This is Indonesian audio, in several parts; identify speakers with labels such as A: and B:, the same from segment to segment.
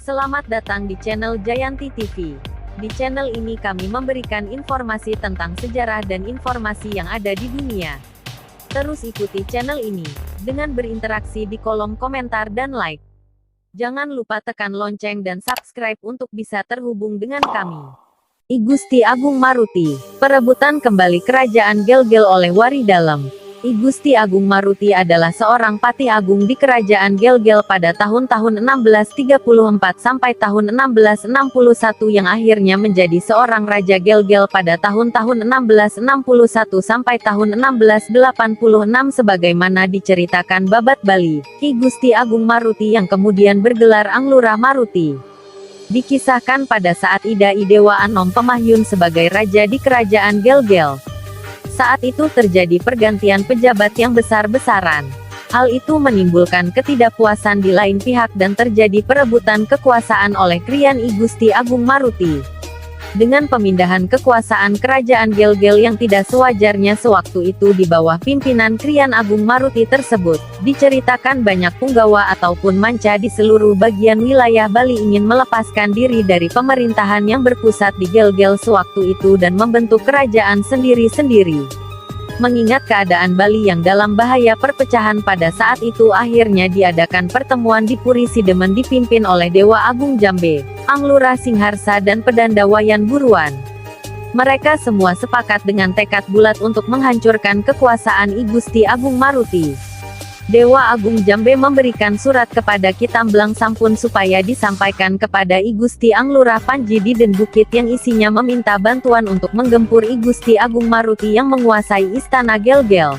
A: Selamat datang di channel Jayanti TV. Di channel ini kami memberikan informasi tentang sejarah dan informasi yang ada di dunia. Terus ikuti channel ini, dengan berinteraksi di kolom komentar dan like. Jangan lupa tekan lonceng dan subscribe untuk bisa terhubung dengan kami. I Gusti Agung Maruti, perebutan kembali kerajaan Gelgel oleh Wari Dalem. I Gusti Agung Maruti adalah seorang Patih Agung di kerajaan Gelgel pada tahun-tahun 1634 sampai tahun 1661 yang akhirnya menjadi seorang Raja Gelgel pada tahun-tahun 1661 sampai tahun 1686 sebagaimana diceritakan Babat Bali, Ki Gusti Agung Maruti yang kemudian bergelar Anglurah Maruti. Dikisahkan pada saat Ida Idewa Anom Pemahyun sebagai raja di kerajaan Gelgel. Saat itu terjadi pergantian pejabat yang besar-besaran. Hal itu menimbulkan ketidakpuasan di lain pihak dan terjadi perebutan kekuasaan oleh Krian I Gusti Agung Maruti. Dengan pemindahan kekuasaan kerajaan Gelgel yang tidak sewajarnya sewaktu itu di bawah pimpinan Krian Agung Maruti tersebut, diceritakan banyak punggawa ataupun manca di seluruh bagian wilayah Bali ingin melepaskan diri dari pemerintahan yang berpusat di Gelgel sewaktu itu dan membentuk kerajaan sendiri-sendiri. Mengingat keadaan Bali yang dalam bahaya perpecahan pada saat itu akhirnya diadakan pertemuan di Puri Sidemen dipimpin oleh Dewa Agung Jambe, Anglurah Singharsa dan Pedanda Wayan Buruan. Mereka semua sepakat dengan tekad bulat untuk menghancurkan kekuasaan I Gusti Agung Maruti. Dewa Agung Jambe memberikan surat kepada Ki Tamblang Sampun supaya disampaikan kepada I Gusti Anglurah Panji di Den Bukit yang isinya meminta bantuan untuk menggempur I Gusti Agung Maruti yang menguasai istana Gelgel.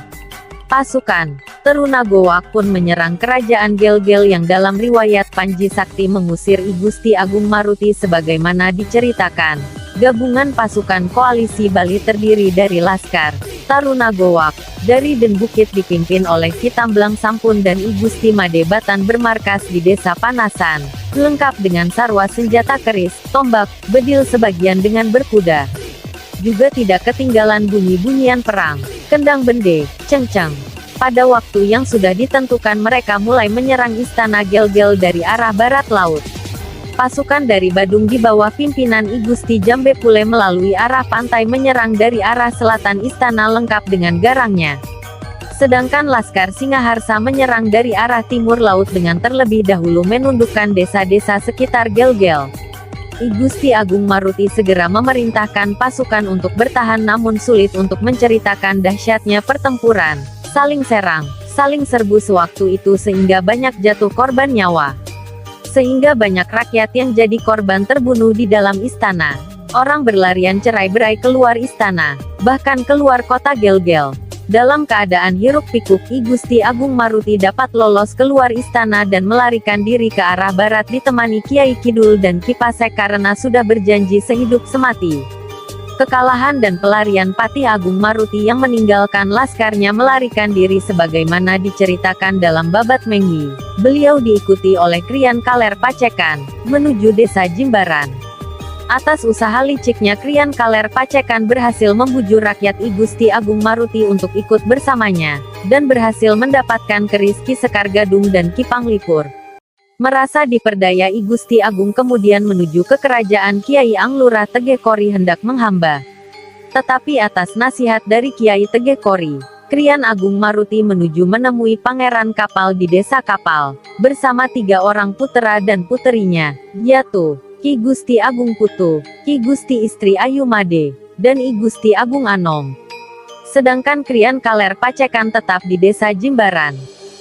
A: Pasukan Terunagowak pun menyerang kerajaan Gelgel yang dalam riwayat Panji Sakti mengusir I Gusti Agung Maruti sebagaimana diceritakan. Gabungan pasukan koalisi Bali terdiri dari Laskar Tarunagowak dari Den Bukit dipimpin oleh Ki Tamblang Sampun dan I Gusti Made Batan bermarkas di Desa Panasan, lengkap dengan sarwa senjata keris, tombak, bedil sebagian dengan berkuda. Juga tidak ketinggalan bunyi-bunyian perang, kendang bende, cengceng. Pada waktu yang sudah ditentukan mereka mulai menyerang istana Gelgel dari arah barat laut. Pasukan dari Badung di bawah pimpinan I Gusti Jambe Pule melalui arah pantai menyerang dari arah selatan istana lengkap dengan garangnya. Sedangkan Laskar Singaharsa menyerang dari arah timur laut dengan terlebih dahulu menundukkan desa-desa sekitar Gelgel. I Gusti Agung Maruti segera memerintahkan pasukan untuk bertahan namun sulit untuk menceritakan dahsyatnya pertempuran, saling serang, saling serbu sewaktu itu sehingga banyak jatuh korban nyawa. Sehingga banyak rakyat yang jadi korban terbunuh di dalam istana. Orang berlarian cerai-berai keluar istana, bahkan keluar kota Gelgel. Dalam keadaan hiruk pikuk I Gusti Agung Maruti dapat lolos keluar istana dan melarikan diri ke arah barat ditemani Kiai Kidul dan Ki Pasek karena sudah berjanji sehidup semati. Kekalahan dan pelarian Patih Agung Maruti yang meninggalkan laskarnya melarikan diri sebagaimana diceritakan dalam Babat Menghi. Beliau diikuti oleh Krian Kaler Pacekan, menuju desa Jimbaran. Atas usaha liciknya Krian Kaler Pacekan berhasil membujuk rakyat I Gusti Agung Maruti untuk ikut bersamanya, dan berhasil mendapatkan keris Ki Sekar Gadung dan Ki Panglipur. Merasa diperdaya I Gusti Agung kemudian menuju ke kerajaan Kiai Anglurah Tegekori hendak menghamba. Tetapi atas nasihat dari Kiai Tegekori, Krian Agung Maruti menuju menemui Pangeran Kapal di Desa Kapal, bersama 3 orang putera dan puterinya, yaitu Ki Gusti Agung Putu, Ki Gusti Istri Ayu Made, dan I Gusti Agung Anom. Sedangkan Krian Kaler Pacekan tetap di Desa Jimbaran.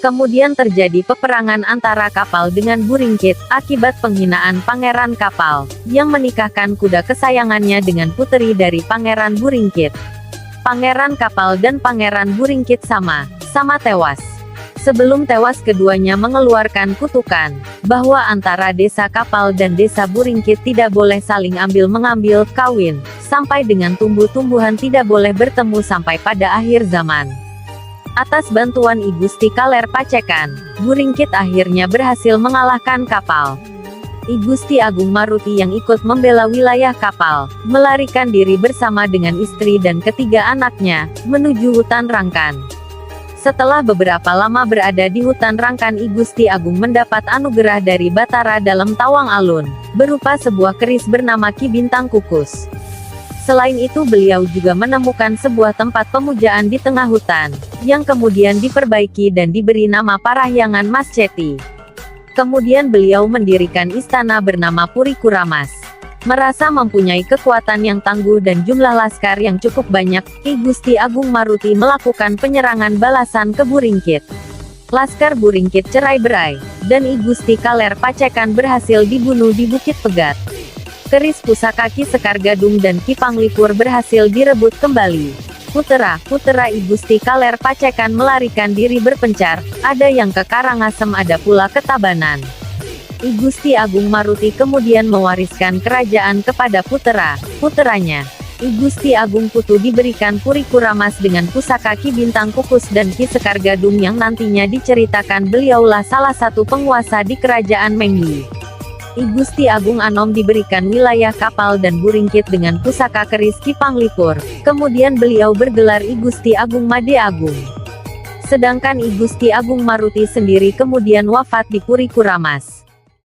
A: Kemudian terjadi peperangan antara Kapal dengan Buringkit, akibat penghinaan Pangeran Kapal, yang menikahkan kuda kesayangannya dengan puteri dari Pangeran Buringkit. Pangeran Kapal dan Pangeran Buringkit sama tewas. Sebelum tewas keduanya mengeluarkan kutukan, bahwa antara Desa Kapal dan Desa Buringkit tidak boleh saling ambil-mengambil, kawin, sampai dengan tumbuh-tumbuhan tidak boleh bertemu sampai pada akhir zaman. Atas bantuan I Gusti Kaler Pacekan, Buringkit akhirnya berhasil mengalahkan Kapal. I Gusti Agung Maruti yang ikut membela wilayah Kapal, melarikan diri bersama dengan istri dan ketiga anaknya, menuju hutan Rangkan. Setelah beberapa lama berada di hutan Rangkan, I Gusti Agung mendapat anugerah dari Batara dalam Tawang Alun, berupa sebuah keris bernama Ki Bintang Kukus. Selain itu beliau juga menemukan sebuah tempat pemujaan di tengah hutan, yang kemudian diperbaiki dan diberi nama Parahyangan Mas Ceti. Kemudian beliau mendirikan istana bernama Puri Kuramas. Merasa mempunyai kekuatan yang tangguh dan jumlah laskar yang cukup banyak, I Gusti Agung Maruti melakukan penyerangan balasan ke Buringkit. Laskar Buringkit cerai-berai, dan I Gusti Kaler Pacekan berhasil dibunuh di Bukit Pegat. Keris pusaka Ki Sekar Gadung dan Ki Panglipur berhasil direbut kembali. Putera I Gusti Kaler Pacekan melarikan diri berpencar, ada yang ke Karangasem, ada pula ke Tabanan. I Gusti Agung Maruti kemudian mewariskan kerajaan kepada puteranya. I Gusti Agung Putu diberikan Puri Kuramas dengan pusaka Ki Bintang Kukus dan Ki Sekar Gadung yang nantinya diceritakan beliaulah salah satu penguasa di kerajaan Menggi. I Gusti Agung Anom diberikan wilayah Kapal dan Buringkit dengan pusaka keris Ki Panglipur, kemudian beliau bergelar I Gusti Agung Made Agung. Sedangkan I Gusti Agung Maruti sendiri kemudian wafat di Puri Kuramas.